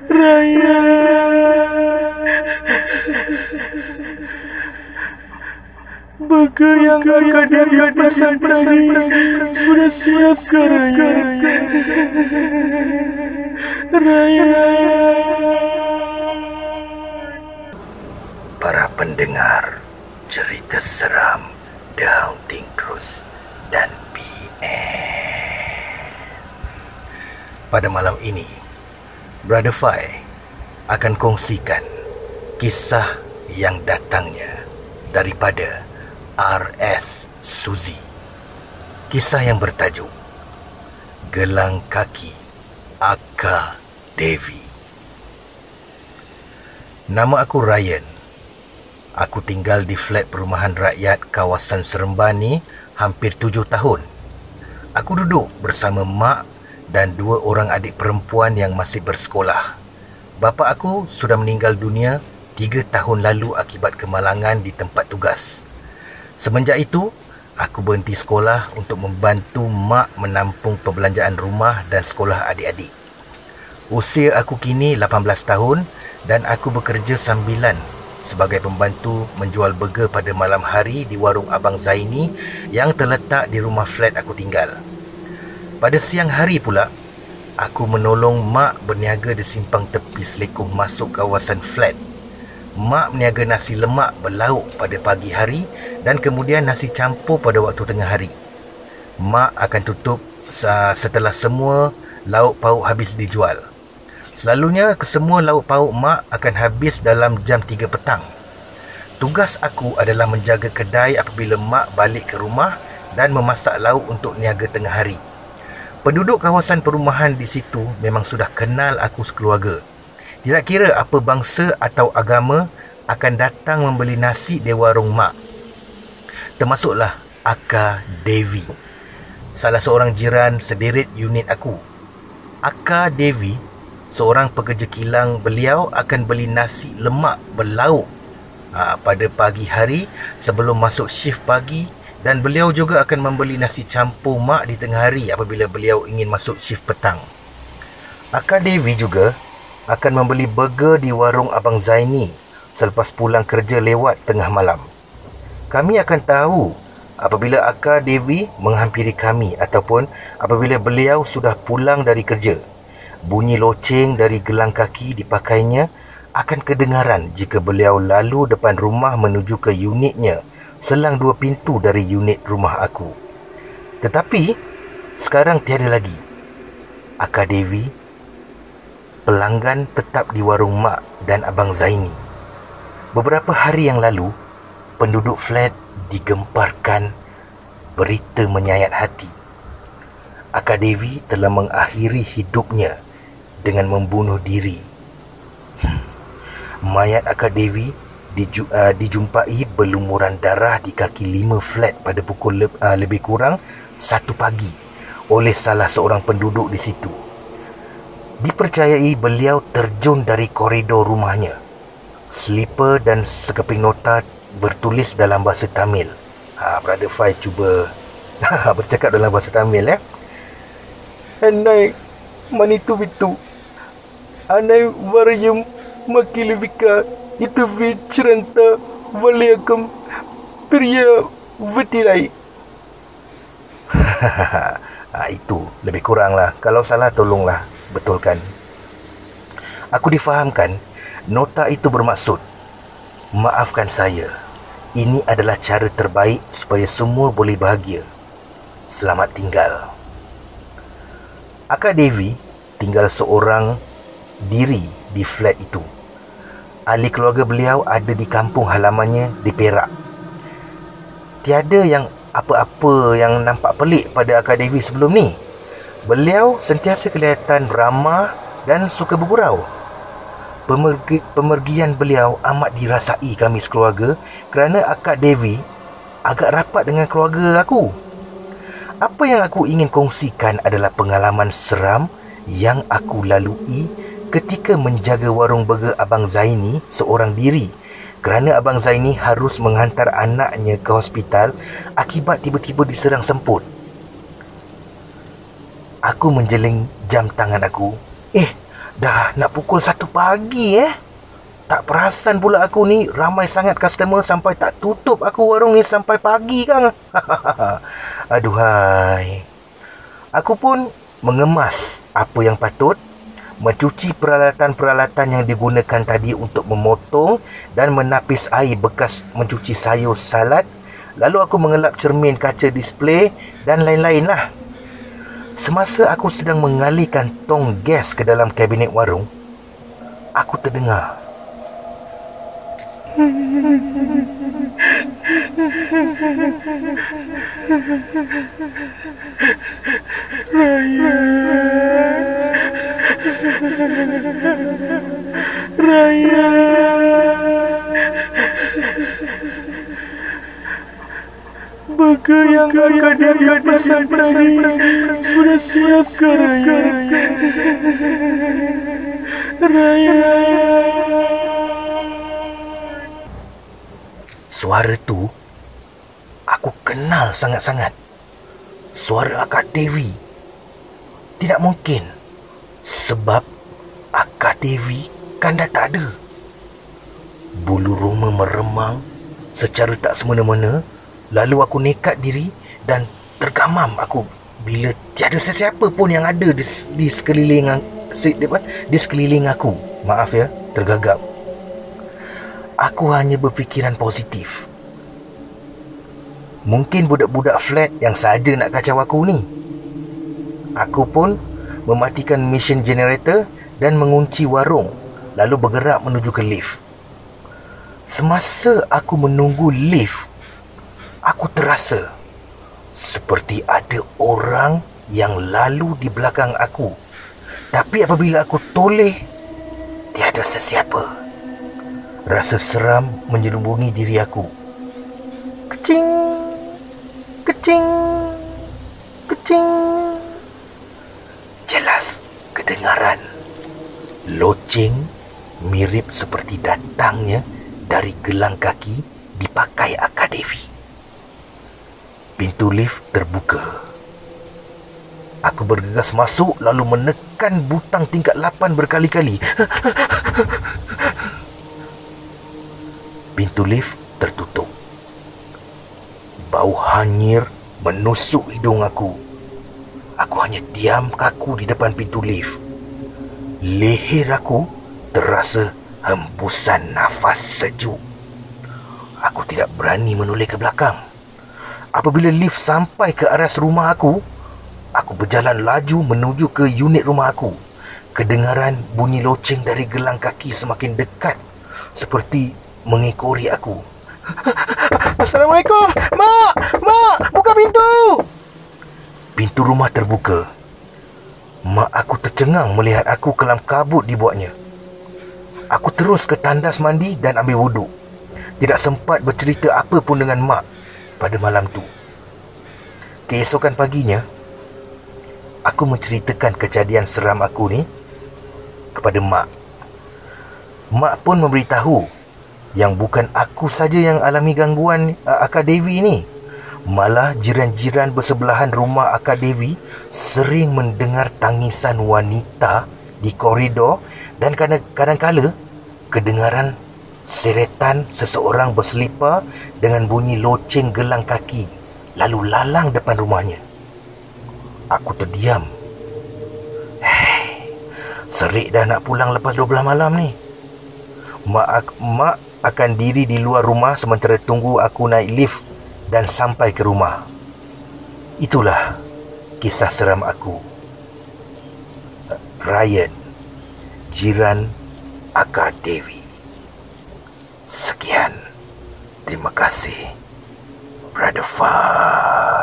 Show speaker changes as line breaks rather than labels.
Raya. Baka yang akan dipesan tadi sudah siap ke Raya. Raya.
Para pendengar cerita seram The Haunting Cruise dan PN. Pada malam ini, Brother Fai akan kongsikan kisah yang datangnya daripada R.S. Suzy. Kisah yang bertajuk Gelang Kaki Aka Devi. Nama aku Ryan. Aku tinggal di flat perumahan rakyat kawasan Seremban hampir 7 tahun. Aku duduk bersama mak dan 2 orang adik perempuan yang masih bersekolah. Bapa aku sudah meninggal dunia 3 tahun lalu akibat kemalangan di tempat tugas. Semenjak itu, aku berhenti sekolah untuk membantu mak menampung perbelanjaan rumah dan sekolah adik-adik. Usia aku kini 18 tahun dan aku bekerja sambilan sebagai pembantu menjual burger pada malam hari di warung Abang Zaini yang terletak di rumah flat aku tinggal. Pada siang hari pula, aku menolong mak berniaga di simpang tepi selekung masuk kawasan flat. Mak meniaga nasi lemak berlauk pada pagi hari dan kemudian nasi campur pada waktu tengah hari. Mak akan tutup setelah semua lauk pauk habis dijual. Selalunya kesemua lauk pauk mak akan habis dalam jam 3 petang. Tugas aku adalah menjaga kedai apabila mak balik ke rumah dan memasak lauk untuk niaga tengah hari. Penduduk kawasan perumahan di situ memang sudah kenal aku sekeluarga. Tidak kira apa bangsa atau agama akan datang membeli nasi di warung mak. Termasuklah Aka Devi, salah seorang jiran sederit unit aku. Aka Devi, seorang pekerja kilang, beliau akan beli nasi lemak berlauk pada pagi hari sebelum masuk shift pagi, dan beliau juga akan membeli nasi campur mak di tengah hari apabila beliau ingin masuk shift petang. Aka Devi juga akan membeli burger di warung Abang Zaini selepas pulang kerja lewat tengah malam. Kami akan tahu apabila Aka Devi menghampiri kami ataupun apabila beliau sudah pulang dari kerja. Bunyi loceng dari gelang kaki dipakainya akan kedengaran jika beliau lalu depan rumah menuju ke unitnya selang 2 pintu dari unit rumah aku. Tetapi sekarang tiada lagi Aka Devi pelanggan tetap di warung mak dan Abang Zaini. Beberapa hari yang lalu, penduduk flat digemparkan berita menyayat hati. Aka Devi telah mengakhiri hidupnya dengan membunuh diri. Mayat Aka Devi dijumpai berlumuran darah di kaki 5 flat pada pukul lebih kurang 1 pagi oleh salah seorang penduduk di situ. Dipercayai beliau terjun dari koridor rumahnya. Slipper dan sekeping nota bertulis dalam bahasa Tamil. Brother Fai cuba bercakap dalam bahasa Tamil ya. Anai manitu vitu. Anai varayum makilivika itu vicranta valiakam priya vetilai. Itu lebih kurang lah. Kalau salah tolonglah betulkan. Aku difahamkan nota itu bermaksud, maafkan saya, ini adalah cara terbaik supaya semua boleh bahagia. Selamat tinggal. Aka Devi tinggal seorang diri di flat itu. Ahli keluarga beliau ada di kampung halamannya di Perak. Tiada yang apa-apa yang nampak pelik pada Aka Devi sebelum ni. Beliau sentiasa kelihatan ramah dan suka bergurau. Pemergian beliau amat dirasai kami sekeluarga kerana Akak Devi agak rapat dengan keluarga aku. Apa yang aku ingin kongsikan adalah pengalaman seram yang aku lalui ketika menjaga warung burger Abang Zaini seorang diri kerana Abang Zaini harus menghantar anaknya ke hospital akibat tiba-tiba diserang semput. Aku menjeling jam tangan aku. Dah nak pukul 1 pagi Tak perasan pula aku ni ramai sangat customer sampai tak tutup aku warung ni sampai pagi kan. Aduhai. Aku pun mengemas apa yang patut, mencuci peralatan-peralatan yang digunakan tadi untuk memotong dan menapis air bekas mencuci sayur salad. Lalu aku mengelap cermin kaca display dan lain-lain lah. Semasa aku sedang mengalihkan tong gas ke dalam kabinet warung, aku terdengar
Raya. Burger yang akan dipesan tadi sudah siap ke Raya? Raya.
suara tu aku kenal sangat-sangat. Suara Akak Devi. Tidak mungkin, sebab Akak Devi kan dah tak ada. Bulu roma meremang secara tak semena-mena. Lalu aku nekat diri dan tergamam aku bila tiada sesiapa pun yang ada di sekeliling aku. Maaf ya, tergagap. Aku hanya berfikiran positif. Mungkin budak-budak flat yang saja nak kacau aku ni. Aku pun mematikan mesin generator dan mengunci warung, lalu bergerak menuju ke lift. Semasa aku menunggu lift, aku terasa seperti ada orang yang lalu di belakang aku. Tapi apabila aku toleh, tiada sesiapa. Rasa seram menyelubungi diri aku. Kecing, kecing, kecing. Jelas kedengaran loceng mirip seperti datangnya dari gelang kaki dipakai Akak Devi. Pintu lift terbuka. Aku bergegas masuk lalu menekan butang tingkat 8 berkali-kali. Pintu lift tertutup. Bau hanyir menusuk hidung aku. Aku hanya diam kaku di depan pintu lift. Leher aku terasa hembusan nafas sejuk. Aku tidak berani menoleh ke belakang. Apabila lift sampai ke aras rumah aku berjalan laju menuju ke unit rumah aku. Kedengaran bunyi loceng dari gelang kaki semakin dekat, seperti mengekori aku. Assalamualaikum, Mak! Mak, buka pintu! Pintu rumah terbuka. Mak aku tercengang melihat aku kelam kabut dibuatnya. Aku terus ke tandas mandi dan ambil wuduk. Tidak sempat bercerita apa pun dengan Mak pada malam tu. Keesokan paginya, aku menceritakan kejadian seram aku ni kepada Mak. Mak pun memberitahu yang bukan aku saja yang alami gangguan Akak Devi ni. Malah jiran-jiran bersebelahan rumah Akak Devi sering mendengar tangisan wanita di koridor dan kadang-kala kedengaran seretan seseorang berselipar dengan bunyi loceng gelang kaki lalu lalang depan rumahnya. Aku terdiam. Serik dah nak pulang lepas 12 malam ni. Mak akan diri di luar rumah sementara tunggu aku naik lift dan sampai ke rumah. Itulah kisah seram aku. Ryan, jiran Akak Devi. Sekian. Terima kasih, Brother Far.